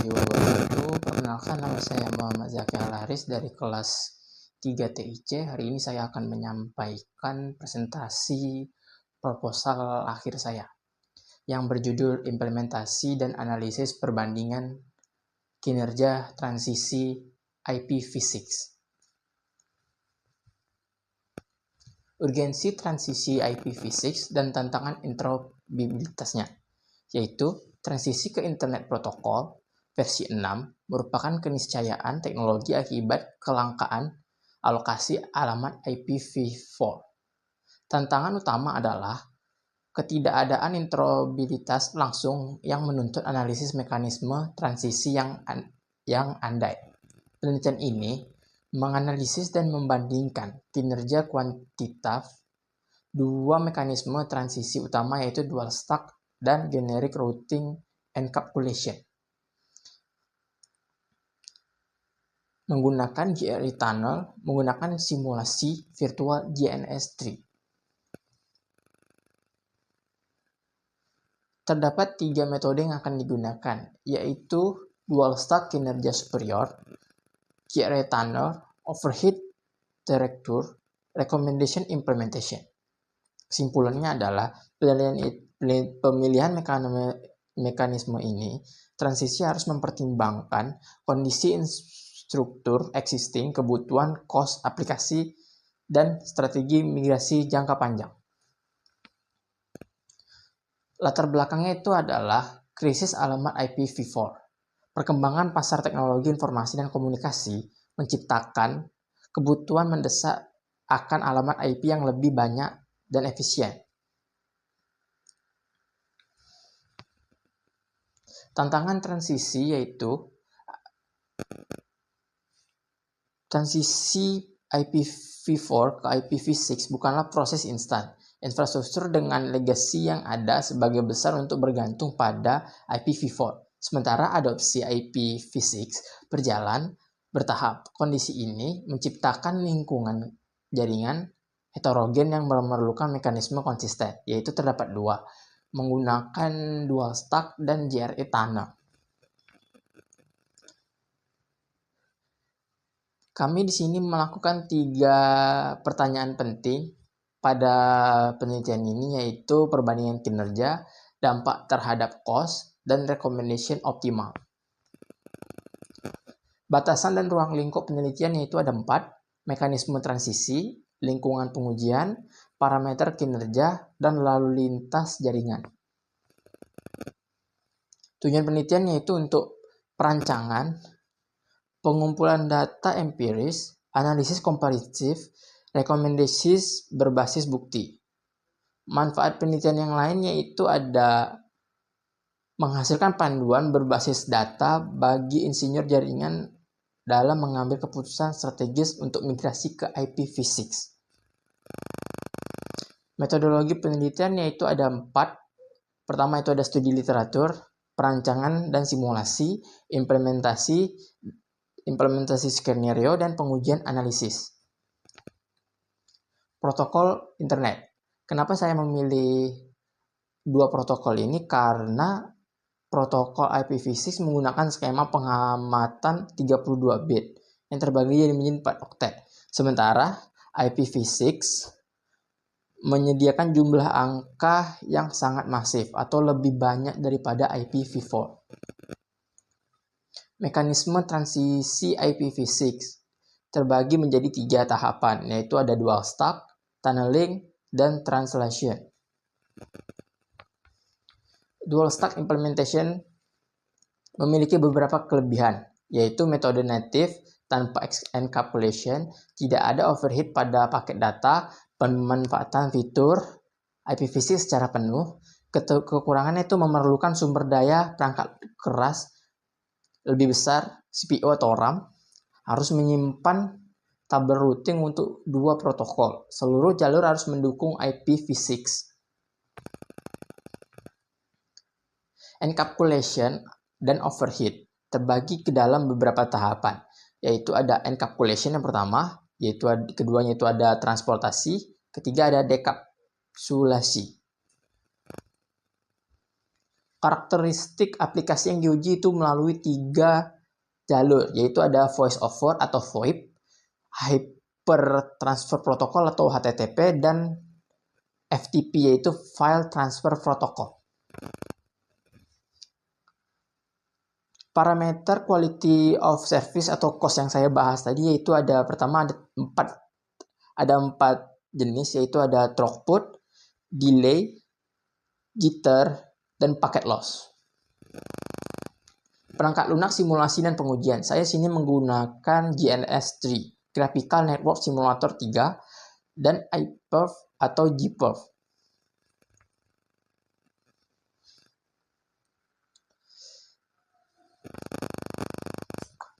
video wabarakatuh. Perkenalkan, nama saya Muhammad Zaki Al-Haris dari kelas 3 TIC. Hari ini saya akan menyampaikan presentasi proposal akhir saya yang berjudul Implementasi dan Analisis Perbandingan Kinerja Transisi IPv6. Urgensi transisi IPv6 dan tantangan interoperabilitasnya, yaitu transisi ke Internet Protokol versi 6 merupakan keniscayaan teknologi akibat kelangkaan alokasi alamat IPv4. Tantangan utama adalah ketidakadaan interoperabilitas langsung yang menuntut analisis mekanisme transisi yang andai. Penelitian ini menganalisis dan membandingkan kinerja kuantitatif dua mekanisme transisi utama, yaitu dual stack dan generic routing encapsulation menggunakan GRE tunnel menggunakan simulasi virtual DNS tree. Terdapat 3 metode yang akan digunakan, yaitu dual stack kinerja superior, GRE tunnel, overhead director, recommendation implementation. Kesimpulannya adalah pemilihan mekanisme ini, transisi harus mempertimbangkan kondisi struktur existing, kebutuhan cost aplikasi, dan strategi migrasi jangka panjang. Latar belakangnya itu adalah krisis alamat IPv4. Perkembangan pasar teknologi informasi dan komunikasi menciptakan kebutuhan mendesak akan alamat IP yang lebih banyak dan efisien. Tantangan transisi yaitu transisi IPv4 ke IPv6 bukanlah proses instan. Infrastruktur dengan legacy yang ada sebagai besar untuk bergantung pada IPv4. Sementara adopsi IPv6 berjalan bertahap. Kondisi ini menciptakan lingkungan jaringan heterogen yang memerlukan mekanisme konsisten, yaitu terdapat dua, menggunakan dual stack dan GRE tunnel. Kami di sini melakukan 3 pertanyaan penting pada penelitian ini, yaitu perbandingan kinerja, dampak terhadap cost, dan recommendation optimal. Batasan dan ruang lingkup penelitian yaitu ada 4, mekanisme transisi, lingkungan pengujian, parameter kinerja, dan lalu lintas jaringan. Tujuan penelitian yaitu untuk perancangan, pengumpulan data empiris, analisis komparatif, rekomendasi berbasis bukti. Manfaat penelitian yang lain yaitu ada menghasilkan panduan berbasis data bagi insinyur jaringan dalam mengambil keputusan strategis untuk migrasi ke IPv6. Metodologi penelitian yaitu ada 4. Pertama itu ada studi literatur, perancangan dan simulasi, implementasi skenario, dan pengujian analisis. Protokol internet. Kenapa saya memilih 2 protokol ini? Karena protokol IPv6 menggunakan skema pengamatan 32 bit yang terbagi menjadi 4 oktet. Sementara IPv6 menyediakan jumlah angka yang sangat masif atau lebih banyak daripada IPv4. Mekanisme transisi IPv6 terbagi menjadi 3 tahapan, yaitu ada dual stack, tunneling, dan translation. Dual stack implementation memiliki beberapa kelebihan, yaitu metode native tanpa encapsulation, tidak ada overhead pada paket data, pemanfaatan fitur IPv6 secara penuh. Kekurangannya itu memerlukan sumber daya perangkat keras lebih besar, CPU atau RAM, harus menyimpan tabel routing untuk 2 protokol. Seluruh jalur harus mendukung IPv6. Encapsulation dan overhead terbagi ke dalam beberapa tahapan, yaitu ada encapsulation yang pertama, keduanya itu ada transportasi, ketiga ada dekapsulasi. Karakteristik aplikasi yang diuji itu melalui 3 jalur, yaitu ada voice over atau VoIP, Hyper Transfer Protocol atau HTTP, dan FTP yaitu File Transfer Protocol. Parameter quality of service atau cost yang saya bahas tadi yaitu pertama ada 4 jenis, yaitu ada throughput, delay, jitter, dan packet loss. Perangkat lunak simulasi dan pengujian. Saya sini menggunakan GNS3, Graphical Network Simulator 3, dan iPerf atau GPerf.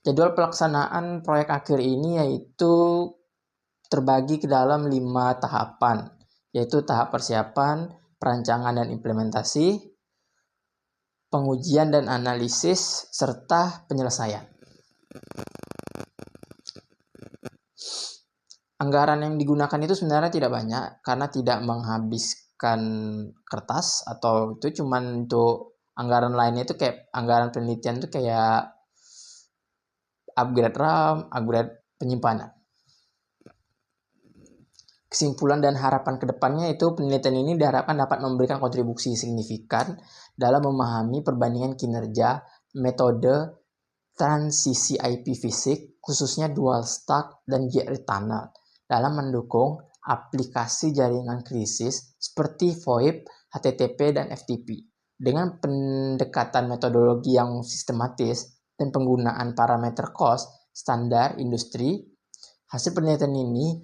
Jadwal pelaksanaan proyek akhir ini yaitu terbagi ke dalam 5 tahapan, yaitu tahap persiapan, perancangan dan implementasi, pengujian dan analisis, serta penyelesaian. Anggaran yang digunakan itu sebenarnya tidak banyak karena tidak menghabiskan kertas, atau itu cuman untuk anggaran lainnya itu kayak anggaran penelitian itu kayak upgrade RAM, upgrade penyimpanan. Kesimpulan dan harapan kedepannya itu penelitian ini diharapkan dapat memberikan kontribusi signifikan dalam memahami perbandingan kinerja metode transisi IP-Physics, khususnya dual stack dan gate tunnel, dalam mendukung aplikasi jaringan krisis seperti VoIP, HTTP, dan FTP. Dengan pendekatan metodologi yang sistematis dan penggunaan parameter cost standar industri, hasil penelitian ini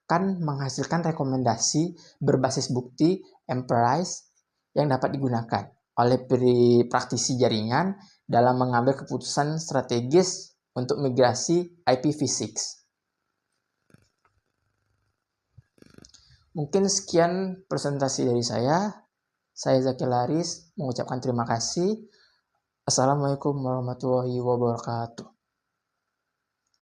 akan menghasilkan rekomendasi berbasis bukti empiris yang dapat digunakan oleh praktisi jaringan dalam mengambil keputusan strategis untuk migrasi IP-Physics. Mungkin sekian presentasi dari saya. Saya Zaki Laris mengucapkan terima kasih. Assalamualaikum warahmatullahi wabarakatuh.